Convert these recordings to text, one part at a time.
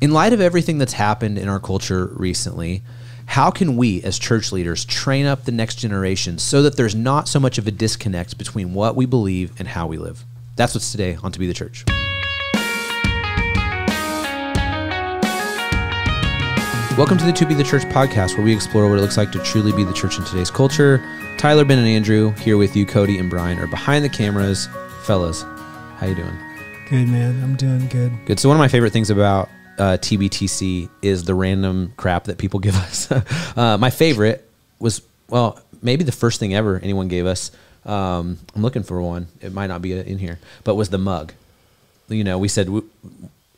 In light of everything that's happened in our culture recently, how can we as church leaders train up the next generation so that there's not so much of a disconnect between what we believe and how we live? That's what's today on To Be the Church. Welcome to the To Be the Church podcast, where we explore what it looks like to truly be the church in today's culture. Tyler, Ben, and Andrew here with you. Cody and Brian are behind the cameras. Fellas, how you doing? Good, man. I'm doing good. Good. So one of my favorite things about TBTC is the random crap that people give us. My favorite was, well, maybe the first thing ever anyone gave us. I'm looking for one. It might not be in here, but was the mug. You know, we said,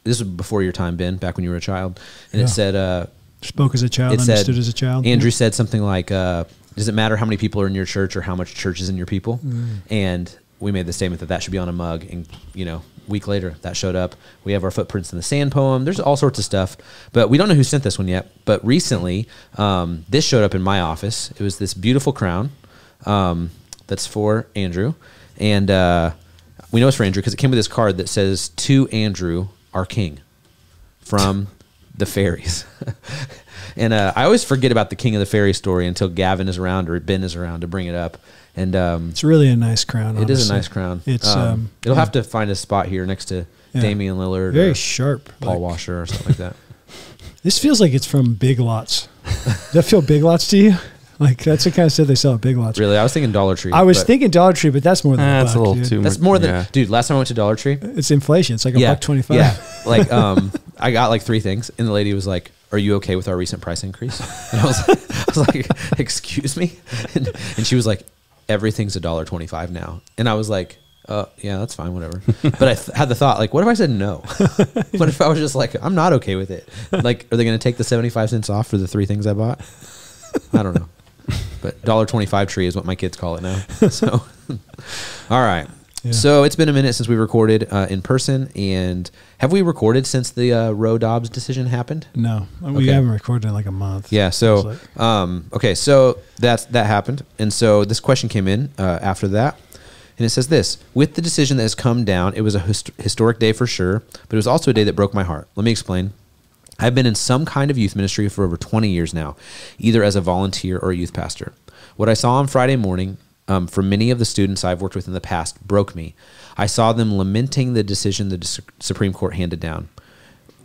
this was before your time, Ben, back when you were a child. And it said... spoke as a child, understood as a child. Andrew said something like, does it matter how many people are in your church or how much church is in your people? And we made the statement that that should be on a mug. And, you know, a week later, that showed up. We have our Footprints in the Sand poem. There's all sorts of stuff. But we don't know who sent this one yet. But recently, this showed up in my office. It was this beautiful crown that's for Andrew. And we know it's for Andrew because it came with this card that says, "To Andrew, our King," from... the fairies. And I always forget about the King of the Fairy story until Gavin is around or Ben is around to bring it up. And it's really a nice crown. It is a nice crown. It's it'll have to find a spot here next to Damian Lillard, very sharp, Paul Washer or something like that. This feels like it's from Big Lots. Does that feel Big Lots to you? Like, that's the kind of stuff they sell at Big Lots. Really? I was thinking Dollar Tree. I was thinking Dollar Tree, but that's more than a buck, that's a little dude. too much. That's more than, dude, last time I went to Dollar Tree. It's inflation. It's like $1.25. Yeah. Like, I got like 3 things, and the lady was like, "Are you okay with our recent price increase?" And I was like, "Excuse me?" And she was like, "Everything's $1.25 now." And I was like, yeah, that's fine, whatever. But I had the thought, like, what if I said no? What if I was just like, I'm not okay with it? Like, are they going to take the 75 cents off for the 3 things I bought? I don't know. But $1.25 tree is what my kids call it now. So, all right. Yeah. So it's been a minute since we recorded in person. And have we recorded since the Dobbs decision happened? No, we haven't recorded in like a month. Yeah. So, okay. So that happened. And so this question came in after that. And it says this: with the decision that has come down, it was a historic day for sure, but it was also a day that broke my heart. Let me explain. I've been in some kind of youth ministry for over 20 years now, either as a volunteer or a youth pastor. What I saw on Friday morning from many of the students I've worked with in the past broke me. I saw them lamenting the decision the Supreme Court handed down.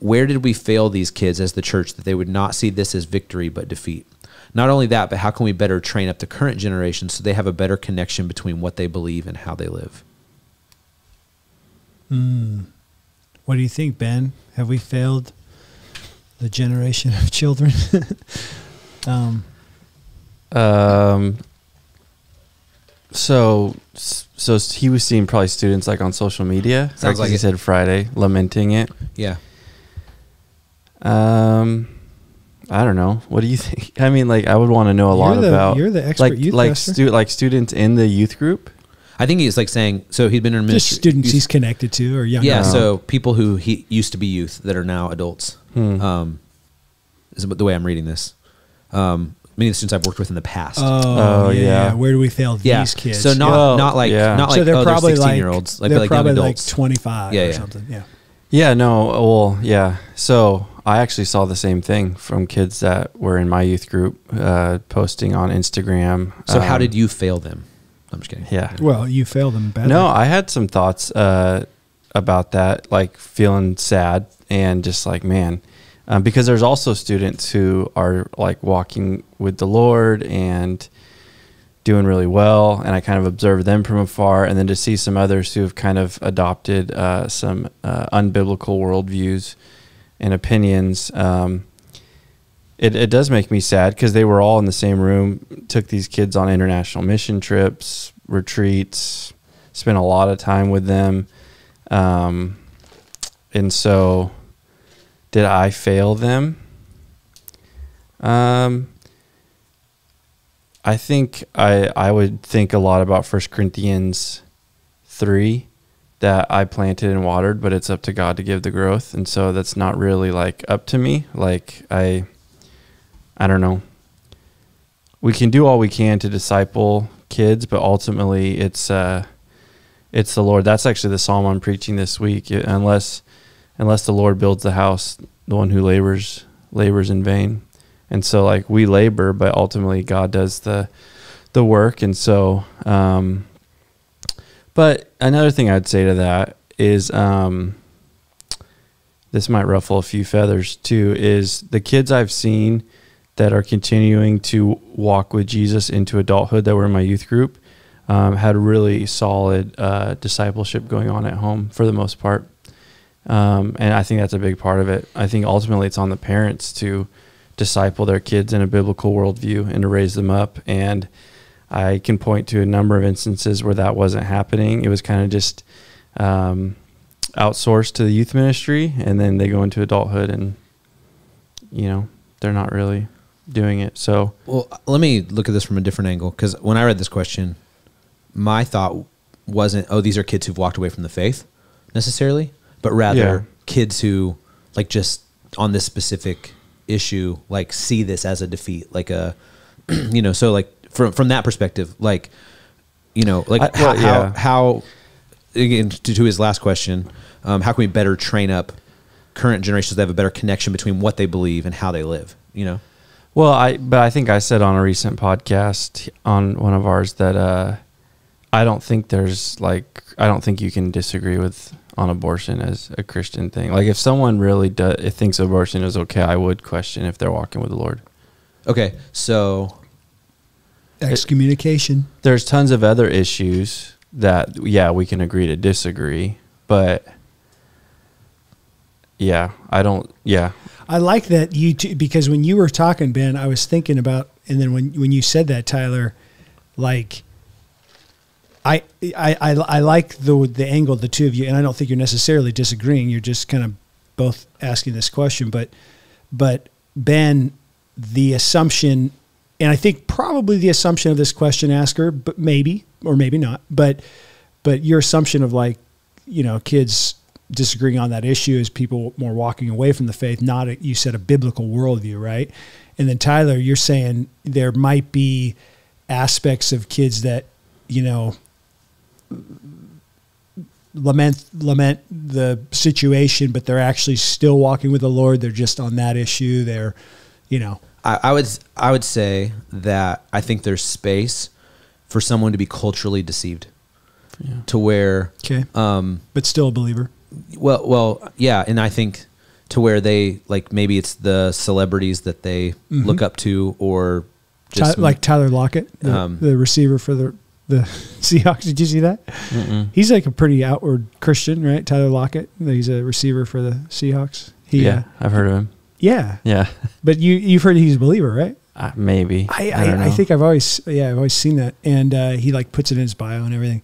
Where did we fail these kids as the church that they would not see this as victory but defeat? Not only that, but how can we better train up the current generation so they have a better connection between what they believe and how they live? What do you think, Ben? Have we failed the generation of children? So he was seeing probably students like on social media. Sounds like he said Friday, lamenting it. Yeah. I don't know. What do you think? I mean, like, I would want to know a lot about. You're the expert youth pastor. Like students in the youth group. I think he's like saying, so he'd been in ministry. Just students he's connected to or young. Yeah, so people who he used to be youth that are now adults. Is the way I'm reading this. Many of the students I've worked with in the past. Oh yeah. Where do we fail these kids? So not like so they're probably 16-year-olds. They're probably young like adults. 25 or something. Yeah. Yeah, no, well, yeah. So I actually saw the same thing from kids that were in my youth group posting on Instagram. So how did you fail them? I'm just kidding. Yeah. Well, you failed them badly. No, I had some thoughts about that, like feeling sad and just like, man, because there's also students who are like walking with the Lord and doing really well, and I kind of observe them from afar, and then to see some others who have kind of adopted some unbiblical worldviews and opinions, it does make me sad because they were all in the same room, took these kids on international mission trips, retreats, spent a lot of time with them, and so did I fail them? I think I would think a lot about 1 Corinthians 3, that I planted and watered, but it's up to God to give the growth. And so that's not really like up to me. Like I don't know. We can do all we can to disciple kids, but ultimately it's the Lord. That's actually the psalm I'm preaching this week. Unless the Lord builds the house, the one who labors in vain. And so like we labor, but ultimately God does the work. And so, but another thing I'd say to that is, this might ruffle a few feathers too, is the kids I've seen that are continuing to walk with Jesus into adulthood that were in my youth group, had really solid discipleship going on at home for the most part. And I think that's a big part of it. I think ultimately it's on the parents to disciple their kids in a biblical worldview and to raise them up. And I can point to a number of instances where that wasn't happening. It was kind of just outsourced to the youth ministry, and then they go into adulthood and, they're not really doing it. So, well, let me look at this from a different angle, because when I read this question, my thought wasn't, oh, these are kids who've walked away from the faith necessarily, but rather kids who like just on this specific issue, like see this as a defeat, like a, so like from that perspective, like, how again, to his last question, how can we better train up current generations to have a better connection between what they believe and how they live, Well, I think I said on a recent podcast on one of ours that, I don't think you can disagree on abortion as a Christian thing. Like if someone really thinks abortion is okay, I would question if they're walking with the Lord. Okay. So excommunication. There's tons of other issues that, we can agree to disagree, but I like that because when you were talking, Ben, I was thinking about, and then when you said that, Tyler, like I like the angle the two of you, and I don't think you're necessarily disagreeing. You're just kind of both asking this question, but Ben, the assumption, and I think probably the assumption of this question asker, but maybe or maybe not, but your assumption of like, kids disagreeing on that issue is people more walking away from the faith, not you said a biblical worldview, right? And then Tyler, you're saying there might be aspects of kids that, lament the situation, but they're actually still walking with the Lord. They're just on that issue. They're, I would say that I think there's space for someone to be culturally deceived, to where, but still a believer. Well, yeah, and I think to where they like maybe it's the celebrities that they look up to, or just like Tyler Lockett, the receiver for the Seahawks. Did you see that? Mm-mm. He's like a pretty outward Christian, right? Tyler Lockett. He's a receiver for the Seahawks. I've heard of him. Yeah. But you've heard he's a believer, right? Maybe. I think I've always seen that, and he like puts it in his bio and everything.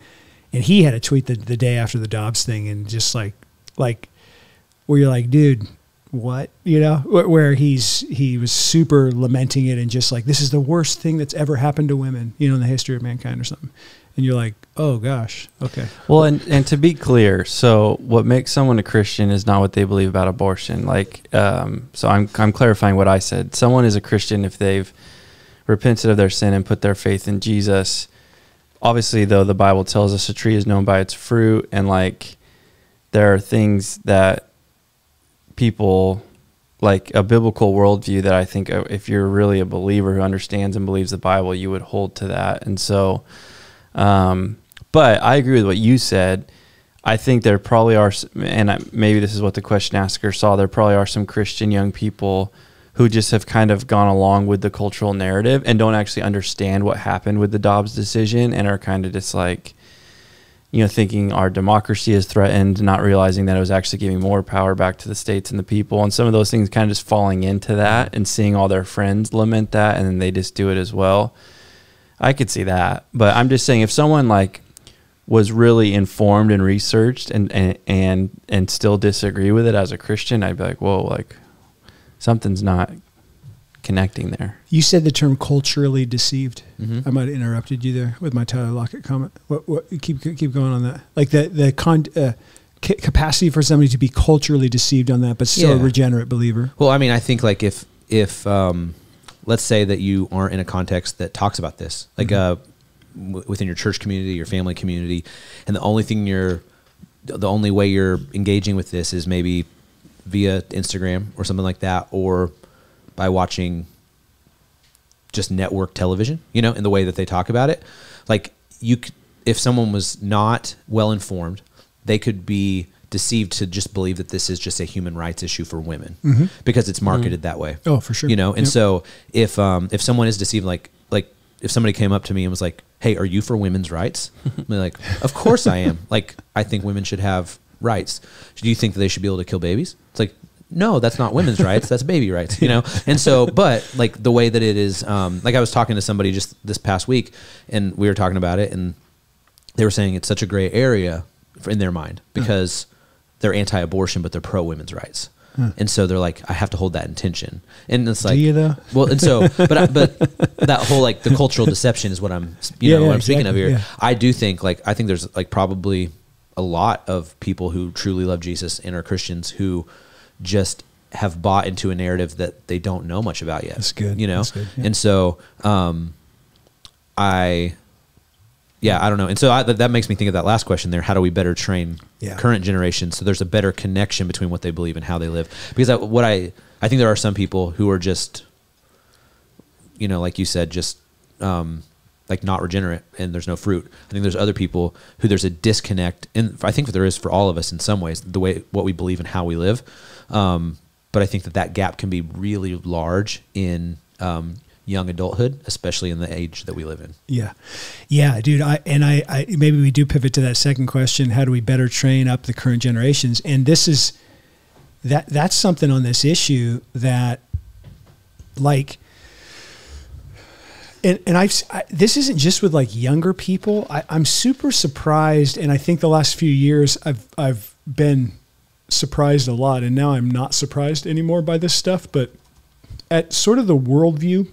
And he had a tweet the day after the Dobbs thing, and just like where you're like, dude, what? Where he was super lamenting it and just like, this is the worst thing that's ever happened to women, in the history of mankind or something. And you're like, oh gosh, okay. Well, and to be clear, so what makes someone a Christian is not what they believe about abortion. Like, so I'm clarifying what I said. Someone is a Christian if they've repented of their sin and put their faith in Jesus. Obviously, though, the Bible tells us a tree is known by its fruit, and like there are things that people, like a biblical worldview that I think if you're really a believer who understands and believes the Bible, you would hold to that. And so, but I agree with what you said. I think there probably are, and maybe this is what the question asker saw, there probably are some Christian young people who just have kind of gone along with the cultural narrative and don't actually understand what happened with the Dobbs decision, and are kind of just like, thinking our democracy is threatened, not realizing that it was actually giving more power back to the states and the people. And some of those things kind of just falling into that and seeing all their friends lament that, and then they just do it as well. I could see that. But I'm just saying, if someone like was really informed and researched and still disagree with it as a Christian, I'd be like, whoa, like something's not connecting there. You said the term culturally deceived. Mm-hmm. I might have interrupted you there with my Tyler Lockett comment. What keep going on that? Like the capacity for somebody to be culturally deceived on that, but still a regenerate believer. Well, I mean, I think like if let's say that you aren't in a context that talks about this, like within your church community, your family community, and the only way you're engaging with this is maybe via Instagram or something like that, or by watching just network television, you know, in the way that they talk about it. Like if someone was not well informed, they could be deceived to just believe that this is just a human rights issue for women because it's marketed that way. Oh, for sure. You know, and so if someone is deceived, like if somebody came up to me and was like, "Hey, are you for women's rights?" I'm like, "Of course I am. Like, I think women should have rights. Do you think that they should be able to kill babies?" It's like, no, that's not women's rights. That's baby rights, you know? And so, but like the way that it is, like I was talking to somebody just this past week and we were talking about it and they were saying it's such a gray area in their mind because they're anti-abortion, but they're pro-women's rights. And so they're like, I have to hold that in tension. And it's like, do you though? Well, and so, but that whole, like the cultural deception is what I'm, what I'm speaking of here. Yeah. I do think I think there's like probably a lot of people who truly love Jesus and are Christians who just have bought into a narrative that they don't know much about yet. That's good. You know? That's good, yeah. And so, I don't know. And so that makes me think of that last question there. How do we better train current generations so there's a better connection between what they believe and how they live? Because I think there are some people who are just, you know, like you said, just like not regenerate and there's no fruit. I think there's other people who there's a disconnect, and I think there is for all of us in some ways, the way what we believe and how we live. But I think that gap can be really large in young adulthood, especially in the age that we live in. Yeah, dude. I maybe we do pivot to that second question. How do we better train up the current generations? And this is that's something on this issue that, like, and this isn't just with like younger people. I'm super surprised, and I think the last few years I've been surprised a lot, and now I'm not surprised anymore by this stuff. But at sort of the worldview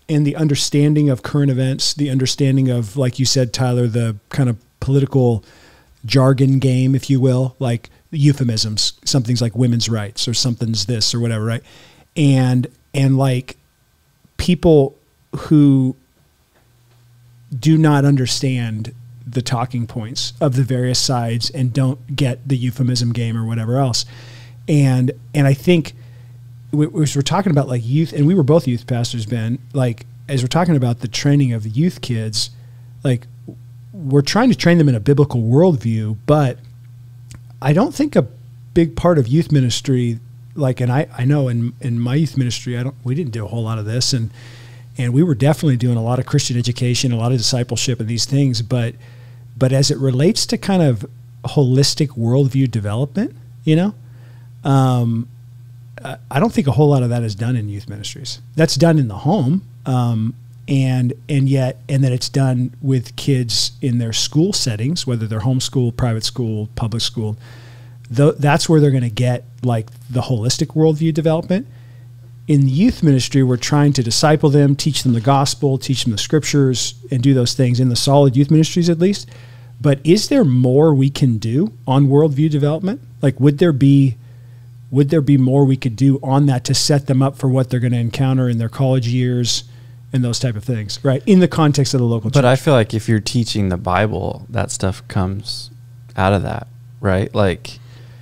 and the understanding of current events, the understanding of, like you said, Tyler, the kind of political jargon game, if you will, like euphemisms, something's like women's rights or something's this or whatever, right? And like people who do not understand the talking points of the various sides and don't get the euphemism game or whatever else. And I think we're talking about like youth, and we were both youth pastors, Ben, like as we're talking about the training of the youth kids, like we're trying to train them in a biblical worldview, but I don't think a big part of youth ministry, like, and I know in my youth ministry, we didn't do a whole lot of this, and we were definitely doing a lot of Christian education, a lot of discipleship and these things, but as it relates to kind of holistic worldview development, you know, I don't think a whole lot of that is done in youth ministries. That's done in the home, and then it's done with kids in their school settings, whether they're homeschool, private school, public school. That's where they're going to get like the holistic worldview development. In youth ministry, we're trying to disciple them, teach them the gospel, teach them the scriptures, and do those things in the solid youth ministries at least. But is there more we can do on worldview development? Like, would there be more we could do on that to set them up for what they're going to encounter in their college years and those type of things, right? In the context of the local church. But I feel like if you're teaching the Bible, that stuff comes out of that, right? Like,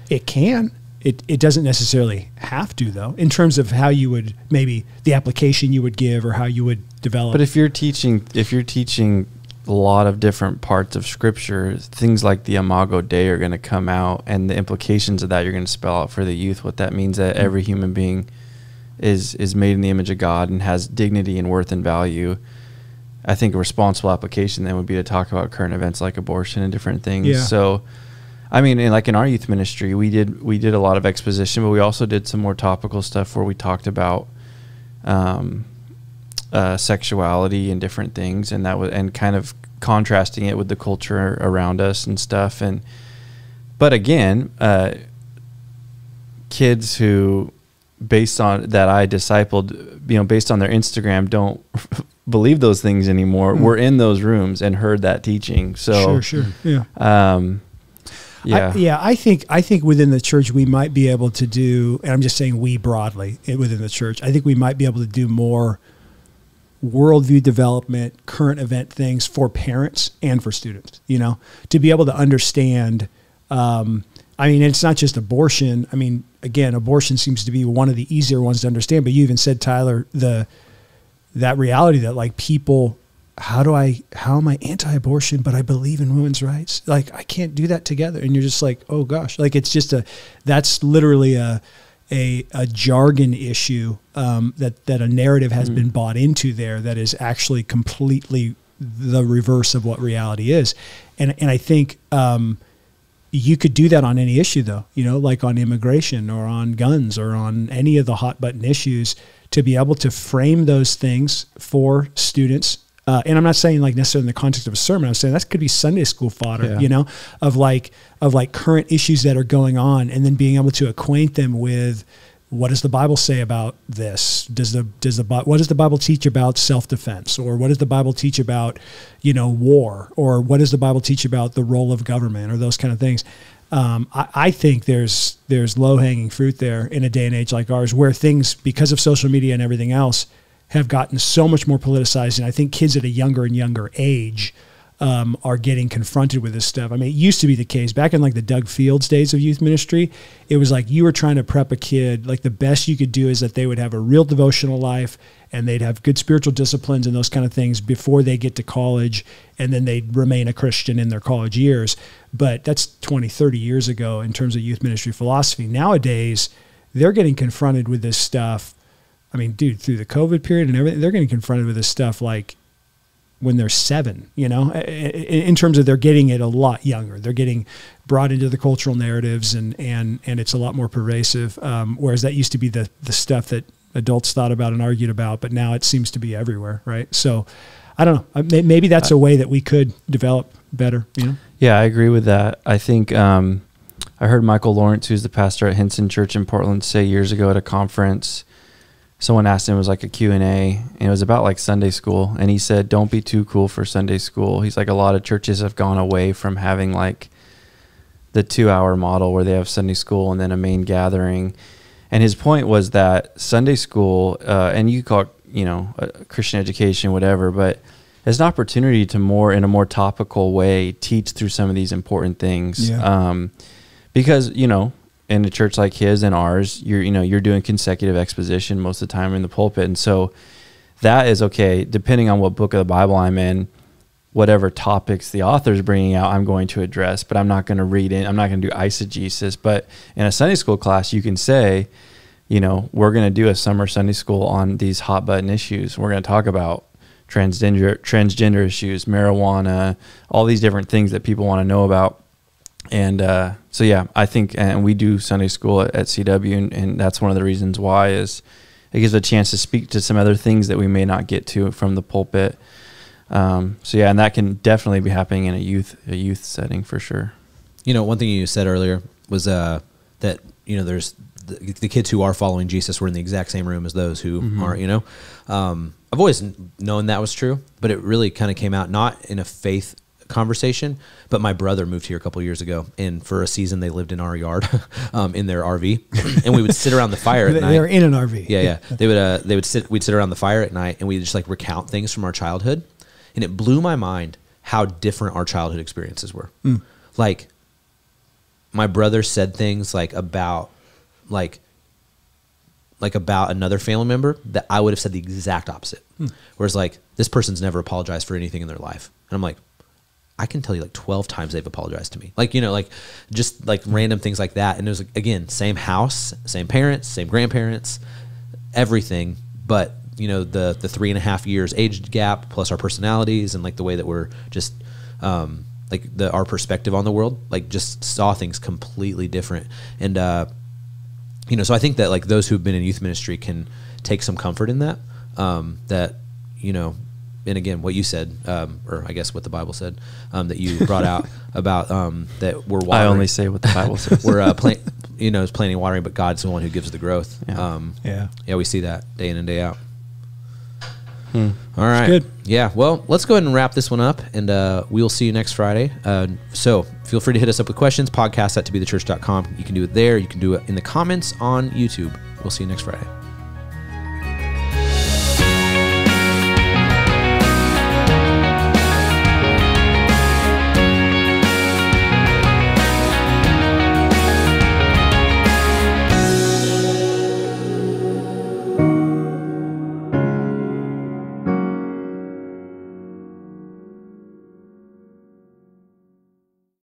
it can. It doesn't necessarily have to, though, in terms of how you would, maybe the application you would give or how you would develop. But if you're teaching a lot of different parts of Scripture, things like the Imago Dei are going to come out, and the implications of that you're going to spell out for the youth, what that means that every human being is made in the image of God and has dignity and worth and value. I think a responsible application then would be to talk about current events like abortion and different things. Yeah. So, I mean, like in our youth ministry, we did a lot of exposition, but we also did some more topical stuff where we talked about sexuality and different things, and and kind of contrasting it with the culture around us and stuff. But again, kids who, based on that I discipled, based on their Instagram, don't believe those things anymore. We're in those rooms and heard that teaching. So sure, yeah. I think within the church we might be able to do, and I'm just saying we broadly within the church, I think we might be able to do more worldview development, current event things for parents and for students, to be able to understand. I I mean, it's not just abortion. I mean, again, abortion seems to be one of the easier ones to understand, but you even said, Tyler, that reality that like people, how am I anti-abortion, but I believe in women's rights? Like, I can't do that together. And you're just like, oh gosh, like it's just that's literally a jargon issue that a narrative has been bought into there that is actually completely the reverse of what reality is. And I think you could do that on any issue though, you know, like on immigration or on guns or on any of the hot button issues, to be able to frame those things for students. And I'm not saying like necessarily in the context of a sermon. I'm saying that could be Sunday school fodder, you know, of like current issues that are going on, and then being able to acquaint them with, what does the Bible say about this? What does the Bible teach about self-defense? Or what does the Bible teach about, you know, war? Or what does the Bible teach about the role of government, or those kind of things? I think there's low-hanging fruit there in a day and age like ours, where things, because of social media and everything else, have gotten so much more politicized. And I think kids at a younger and younger age are getting confronted with this stuff. I mean, it used to be the case back in like the Doug Fields days of youth ministry. It was like you were trying to prep a kid. Like the best you could do is that they would have a real devotional life, and they'd have good spiritual disciplines and those kind of things before they get to college, and then they'd remain a Christian in their college years. But that's 20, 30 years ago in terms of youth ministry philosophy. Nowadays, they're getting confronted with this stuff. I mean, dude, through the COVID period and everything, they're getting confronted with this stuff like when they're 7, you know, in terms of they're getting it a lot younger. They're getting brought into the cultural narratives, and it's a lot more pervasive. Whereas that used to be the stuff that adults thought about and argued about, but now it seems to be everywhere, right? So I don't know. Maybe that's a way that we could develop better, you know? Yeah, I agree with that. I think I heard Michael Lawrence, who's the pastor at Hinson Church in Portland, say years ago at a conference, someone asked him, it was like a Q&A, and it was about like Sunday school. And he said, don't be too cool for Sunday school. He's like, a lot of churches have gone away from having like the 2-hour model where they have Sunday school and then a main gathering. And his point was that Sunday school, and you call it, you know, Christian education, whatever, but it's an opportunity to in a more topical way, teach through some of these important things. Yeah. Because, you know, in a church like his and ours, you're doing consecutive exposition most of the time in the pulpit. And so that is okay, depending on what book of the Bible I'm in, whatever topics the author's bringing out, I'm going to address, but I'm not going to read in, I'm not going to do eisegesis. But in a Sunday school class, you can say, you know, we're going to do a summer Sunday school on these hot button issues. We're going to talk about transgender issues, marijuana, all these different things that people want to know about. And so, yeah, I think, and we do Sunday school at CW, and that's one of the reasons why is it gives a chance to speak to some other things that we may not get to from the pulpit. So, yeah, and that can definitely be happening in a youth setting for sure. You know, one thing you said earlier was that, you know, there's the kids who are following Jesus were in the exact same room as those who aren't, you know. I've always known that was true, but it really kind of came out not in a faith conversation, but my brother moved here a couple of years ago, and for a season they lived in our yard in their RV, and we would sit around the fire at night. They were in an RV. Yeah. We'd sit around the fire at night, and we'd just like recount things from our childhood, and it blew my mind how different our childhood experiences were. Like my brother said things like about another family member that I would have said the exact opposite. Whereas like, this person's never apologized for anything in their life. And I'm like, I can tell you like 12 times they've apologized to me. Like, you know, like just like random things like that. And it was like, again, same house, same parents, same grandparents, everything. But you know, the 3.5 years age gap plus our personalities and like the way that we're just, like our perspective on the world, like just saw things completely different. And, you know, so I think that like those who've been in youth ministry can take some comfort in that, that, you know, and again, what you said, or I guess what the Bible said, that you brought out about that we're watering. I only say what the Bible says. We're you know, it's planting and watering, but God's the one who gives the growth. Yeah, we see that day in and day out. All right, good. Yeah, well, let's go ahead and wrap this one up, and we'll see you next Friday. So feel free to hit us up with questions. Podcast@toBeTheChurch.com. You can do it there. You can do it in the comments on YouTube. We'll see you next Friday.